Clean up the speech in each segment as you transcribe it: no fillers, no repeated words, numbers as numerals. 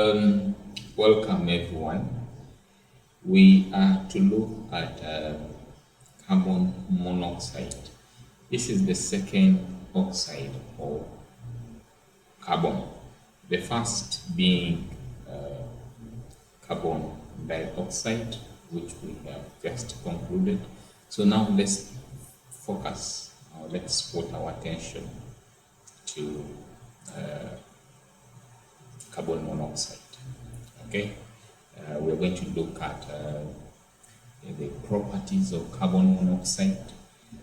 Welcome everyone. We are to look at carbon monoxide. This is the second oxide of carbon. The first being carbon dioxide, which we have just concluded. So now let's focus, let's put our attention to carbon monoxide. Okay, we're going to look at the properties of carbon monoxide,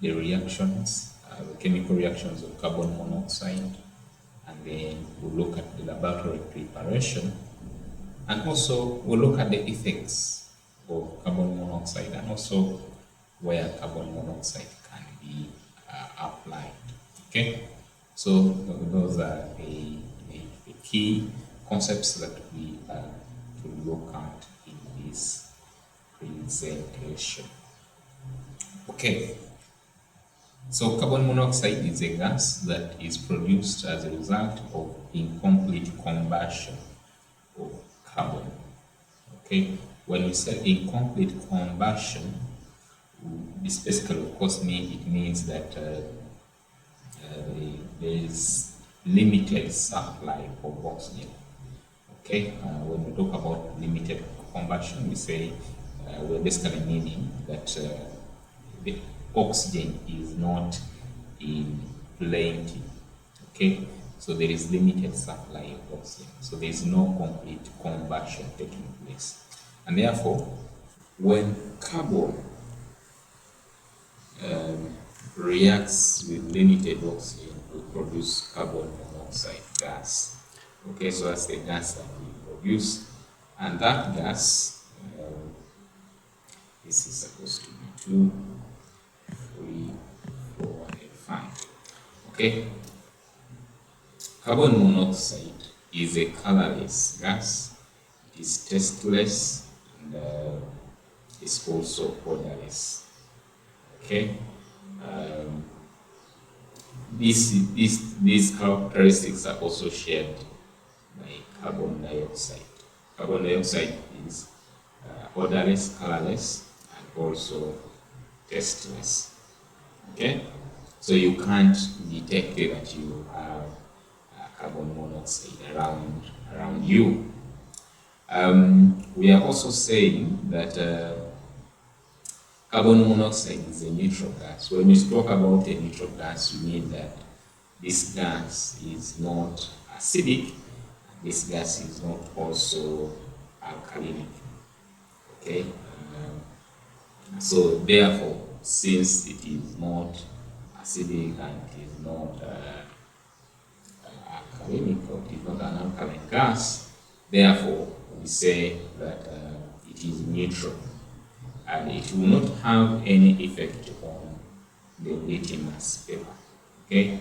the reactions, the chemical reactions of carbon monoxide, and then we'll look at the laboratory preparation, and also we'll look at the effects of carbon monoxide and also where carbon monoxide can be applied. Okay, so those are the key concepts that we are to look at in this presentation. Okay, so carbon monoxide is a gas that is produced as a result of incomplete combustion of carbon. Okay, when we say incomplete combustion, this basically, of course, means that there is limited supply of oxygen. Okay, when we talk about limited combustion, we say we're basically meaning that the oxygen is not in plenty. Okay, so there is limited supply of oxygen, so there is no complete combustion taking place, and therefore, when carbon reacts with limited oxygen to produce carbon monoxide gas. Okay, so that's the gas that we produce, and that gas, this is supposed to be 2, 3, 4, and 5. Okay, carbon monoxide is a colorless gas. It is tasteless, and it's also odorless. Okay, these characteristics are also shared by carbon dioxide. Carbon dioxide is odorless, colorless, and also tasteless. Okay, so you can't detect that you have carbon monoxide around you. We are also saying that carbon monoxide is a neutral gas. When you talk about a neutral gas, you mean that this gas is not acidic, this gas is not also alkalinic. Okay, so therefore, since it is not acidic and it is not alkalinic, or it is not an alkaline gas, therefore we say that it is neutral, and it will not have any effect on the litmus paper. Okay,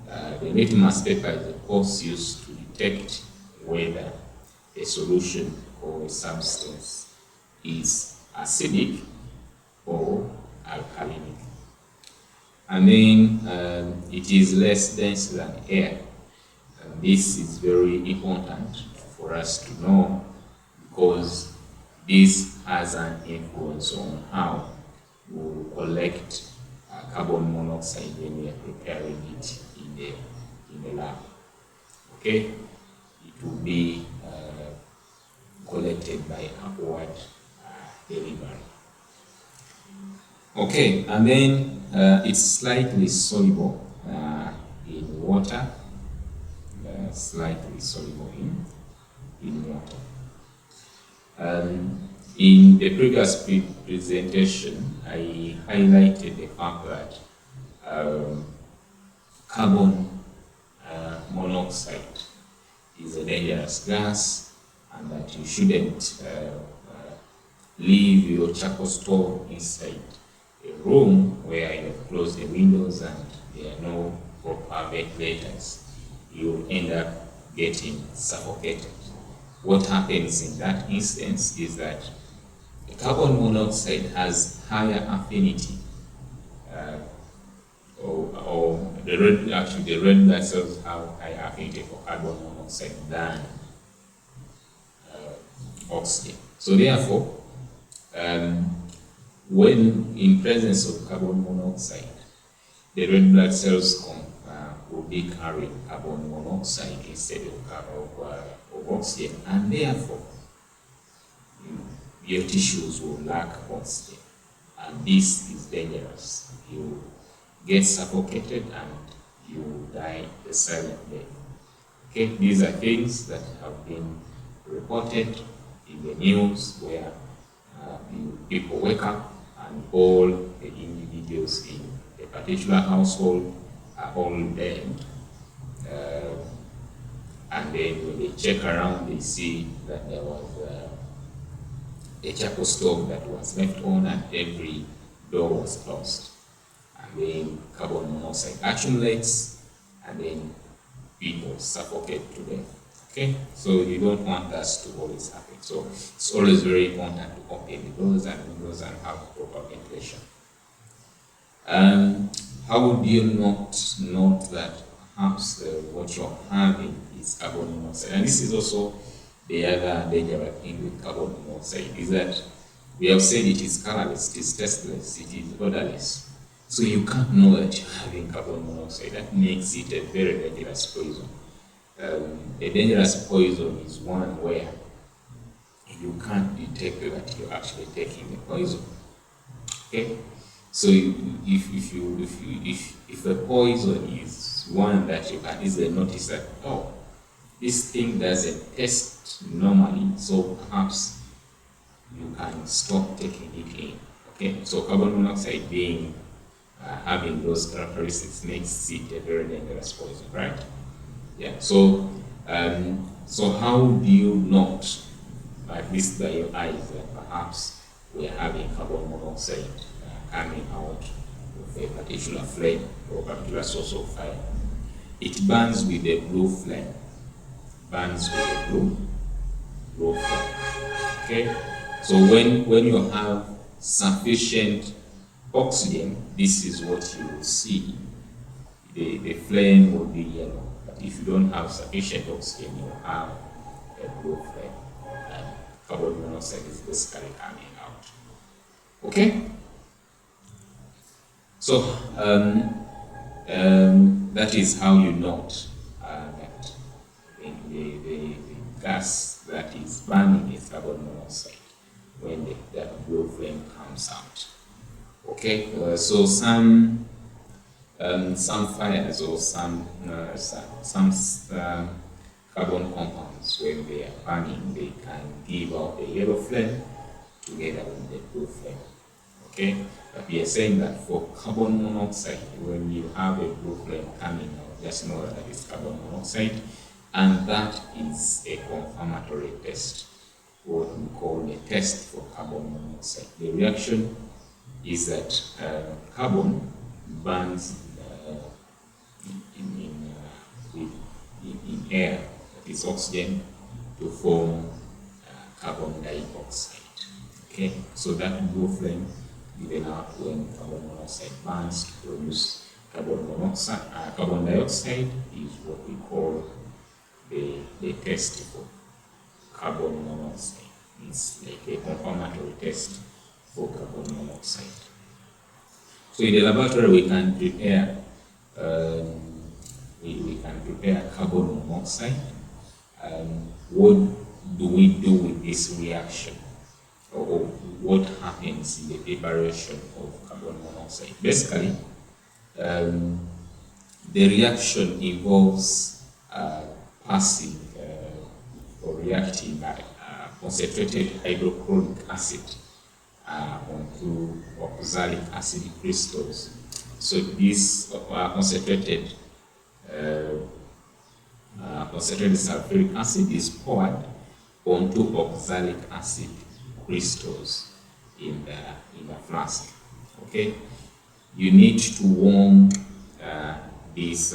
the litmus paper is of course used to detect whether a solution or a substance is acidic or alkalinic. And then it is less dense than air. And this is very important for us to know, because this has an influence on how we collect carbon monoxide when we are preparing it in the lab. Okay, it will be collected by upward delivery. Okay, and then it's slightly soluble in water, slightly soluble in water. In the previous presentation, I highlighted the fact that carbon monoxide is a dangerous gas, and that you shouldn't leave your charcoal stove inside a room where you have closed the windows and there are no proper ventilators. You'll end up getting suffocated. What happens in that instance is that the carbon monoxide has higher affinity, or the red blood cells have higher affinity for carbon monoxide than oxygen. So therefore, when in presence of carbon monoxide, the red blood cells will be carrying carbon monoxide instead of oxygen, and therefore your tissues will lack oxygen, and this is dangerous. You get suffocated and you die a silent death. Okay, these are things that have been reported in the news where people wake up and all the individuals in a particular household are all dead. And then when they check around, they see that there was a charcoal stove that was left on and every door was closed. And then carbon monoxide accumulates and then people suffocate to death. Okay, so you don't want that to always happen. So it's always very important to open the doors and windows and have proper ventilation. How would you not note that perhaps what you're having is carbon monoxide? And this is also the other dangerous thing with carbon monoxide, is that we have said it is colorless, it is tasteless, it is odorless. So you can't know that you're having carbon monoxide. That makes it a very dangerous poison. A dangerous poison is one where you can't detect that you're actually taking the poison. Okay, so if the poison is one that you can easily notice that, oh, this thing doesn't taste normally, so perhaps you can stop taking it in. Okay, so carbon monoxide being having those characteristics makes it a very dangerous poison, right? Yeah. So, so how do you note, at least by your eyes, that perhaps we are having carbon monoxide coming out of a particular flame or a particular source of fire? It burns with a blue flame. Burns with a blue flame. Okay. So when you have sufficient oxygen, this is what you will see. The flame will be yellow. But if you don't have sufficient oxygen, you will have a blue flame. And carbon monoxide is basically coming out. Okay? So that is how you note that the gas that is burning is carbon monoxide when the blue flame comes out. Okay, so some fires or some carbon compounds, when they are burning, they can give out a yellow flame together with the blue flame. Okay, but we are saying that for carbon monoxide, when you have a blue flame coming out, just know that it's carbon monoxide, and that is a confirmatory test, what we call a test for carbon monoxide. The reaction is that carbon burns in air, that is oxygen, to form carbon dioxide. Okay, so that blue flame given out when carbon monoxide burns to produce carbon dioxide is what we call the test for carbon monoxide. It's like a confirmatory test for carbon monoxide. So in the laboratory we can prepare carbon monoxide. What do we do with this reaction? Or what happens in the preparation of carbon monoxide? Basically, the reaction involves passing or reacting concentrated hydrochloric acid onto oxalic acid crystals. So this concentrated sulfuric acid is poured onto oxalic acid crystals in the flask. Okay, you need to warm this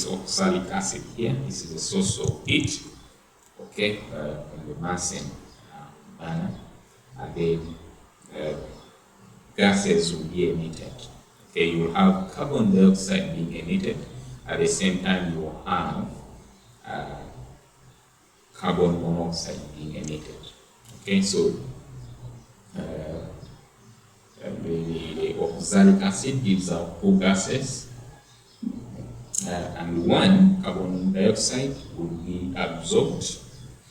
oxalic acid here. This is a source of heat. Okay, in the Bunsen burner, and then gases will be emitted. Okay, you will have carbon dioxide being emitted. At the same time, you will have carbon monoxide being emitted. Okay, so the oxalic acid gives out 2 gases, and one, carbon dioxide, will be absorbed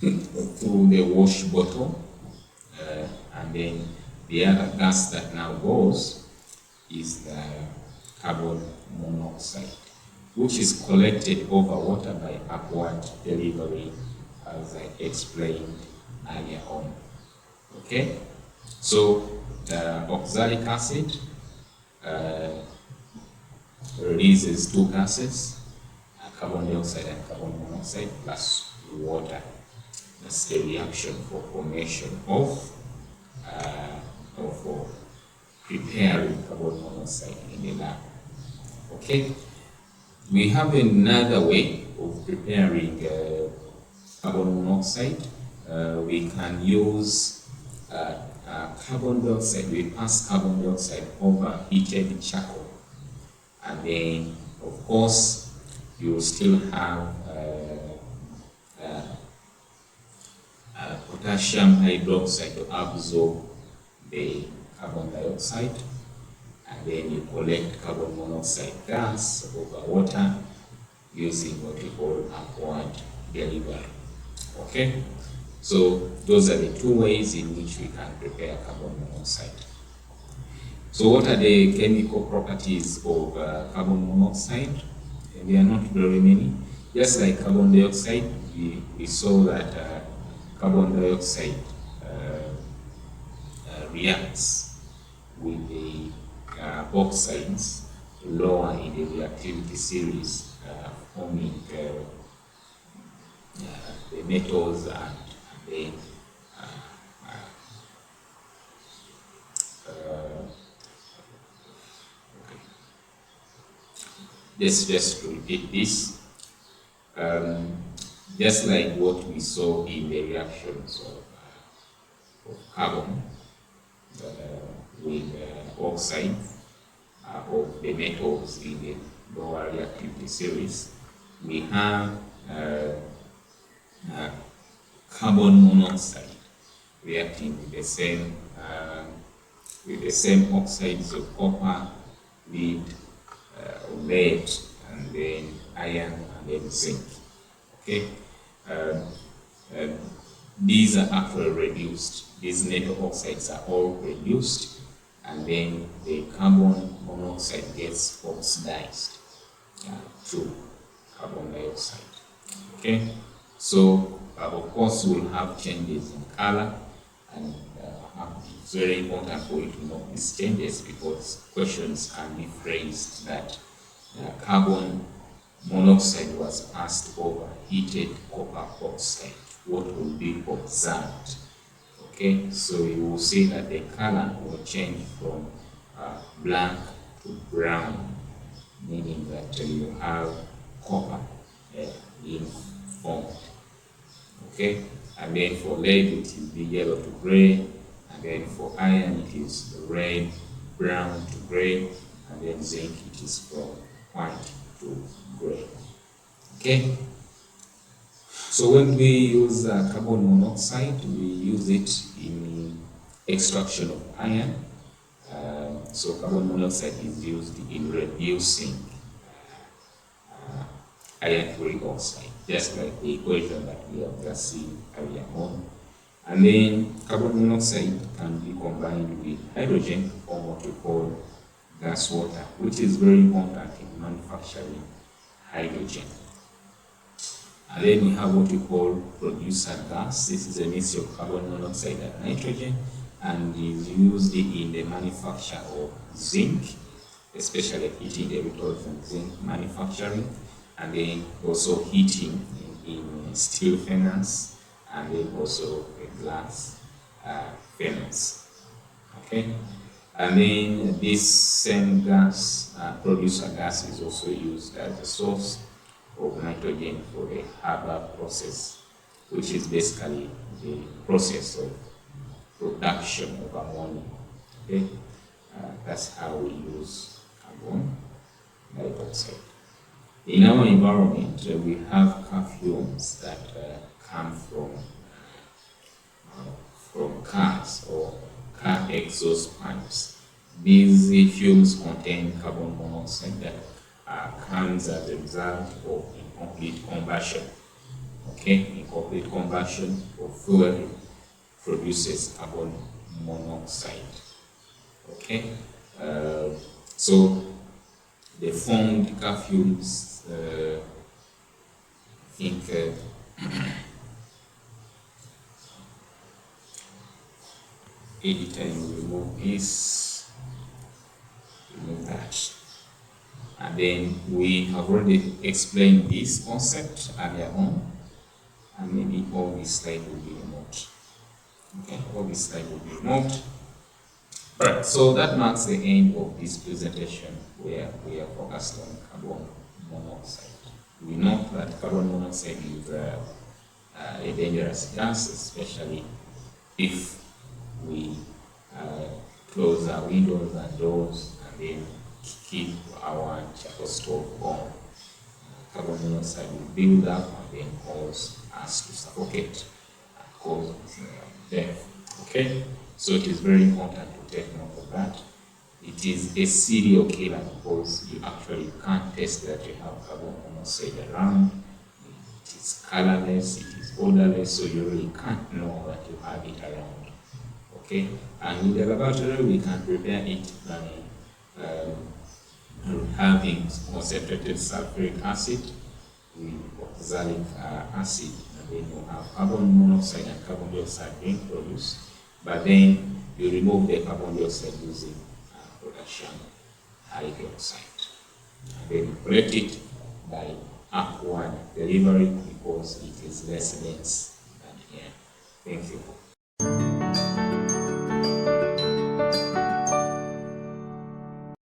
through the wash bottle, and then the other gas that now goes is the carbon monoxide, which is collected over water by upward delivery, as I explained earlier on. Okay, so the oxalic acid releases 2 gases, carbon dioxide and carbon monoxide, plus water. That's the reaction for formation of or for preparing carbon monoxide in the lab. Okay, we have another way of preparing carbon monoxide. We can use carbon dioxide. We pass carbon dioxide over heated charcoal, and then of course you will still have potassium hydroxide to absorb the carbon dioxide, and then you collect carbon monoxide gas over water using what we call upward delivery. Okay, so those are the 2 ways in which we can prepare carbon monoxide. So what are the chemical properties of carbon monoxide? And they are not very many. Just like carbon dioxide, we saw that carbon dioxide reacts with the oxides lower in the reactivity series, forming the metals and then just to repeat this, just like what we saw in the reactions of carbon with oxide of the metals in the lower reactivity series, we have carbon monoxide reacting with the same oxides of copper, lead, lead, and then iron, and then zinc. Okay, these are actually reduced. These metal oxides are all reduced, and then the carbon monoxide gets oxidized to carbon dioxide. Okay, so of course we'll have changes in color, and it's very important for you to know these changes, because questions can be phrased that carbon monoxide was passed over heated copper oxide. What will be observed? Okay, so you will see that the color will change from black to brown, meaning that you have copper being formed. Okay, and then for lead it will be yellow to gray, and then for iron it is red, brown to gray, and then zinc it is from white to gray. Okay, so when we use carbon monoxide, we use it in extraction of iron. So carbon monoxide is used in reducing iron fluoride oxide, just like the equation that we have just seen earlier on. And then carbon monoxide can be combined with hydrogen, or what we call gas water, which is very important in manufacturing hydrogen. And then we have what we call producer gas. This is a mixture of carbon monoxide and nitrogen, and is used in the manufacture of zinc, especially heating the metals and zinc manufacturing, and then also heating in steel furnace, and then also a glass furnace. Okay, and then this same gas, producer gas, is also used as a source of nitrogen for the Haber process, which is basically the process of production of ammonia. Okay, that's how we use carbon dioxide. In our environment, we have car fumes that come from cars or car exhaust pipes. These fumes contain carbon monoxide that comes as a result of incomplete combustion. Okay, incomplete combustion of fuel produces carbon monoxide. Okay, so the formed car fumes, I think editor will remove this, remove that. And then we have already explained this concept earlier on, and maybe all this slide will be removed. Okay, all this slide will be removed. Alright, so that marks the end of this presentation where we are focused on carbon monoxide. We know that carbon monoxide is a dangerous gas, especially if we close our windows and doors and then keep our charcoal stove on. Carbon monoxide will build up and then cause us to suffocate and cause death. Okay, so it is very important to take note of that. It is a serial killer because you actually can't test that you have carbon monoxide around. It is colorless, it is odorless, so you really can't know that you have it around. Okay, and in the laboratory we can prepare it by having concentrated sulfuric acid with oxalic acid, and then you have carbon monoxide and carbon dioxide being produced, but then you remove the carbon dioxide using production hydroxide, and then you collect it by upward delivery because it is less dense than air. Thank you.